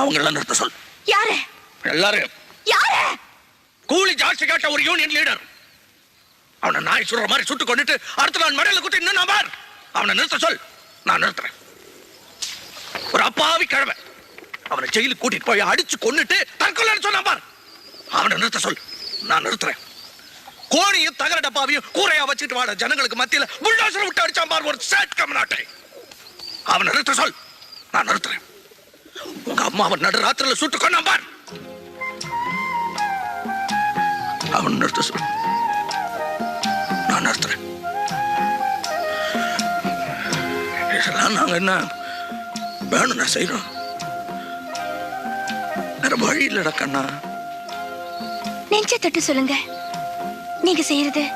அவங்கள நிறுத்த சொல். யாரு? எல்லாரும். யாரு? கூலி ஜாஸ்தி கேட்ட ஒரு யூனியன் லீடர். அவனை நாய் சுடுற மாதிரி சுட்டு கொண்டுட்டு அடுத்த நாள் மடையில குத்தி இன்னும் பார். அவனை நிறுத்த சொல். நான் நிறுத்துறேன். ஒரு அப்பாவி கிழமை அவனை ஜெயிலுக்கு கூட்டிட்டு போய் அடிச்சு கொன்னுட்டு தற்கொலை சொன்னா பார். அவனை நிறுத்த சொல். நான் நிறுத்துறேன். கோணியும் தகர டப்பாவையும் கூரையா வச்சுட்டு வாட ஜனங்களுக்கு மத்தியில புல்டோசர் விட்டு அடிச்சான் பார் ஒரு சேட் கமநாட்டை. அவனை நிறுத்த சொல். நான் நிறுத்துறேன். உங்க அம்மா அவன் நடு ராத்திரில சுட்டு கொண்டான் பார். அவன் நிறுத்த சொல். நான் நிறுத்துறேன். இதெல்லாம் நாங்க என்ன வேணும்னா செய்யறோம். வேற வழி இல்லடா கண்ணா. நெஞ்ச தட்டு சொல்லுங்க. நீங்க செய்யறது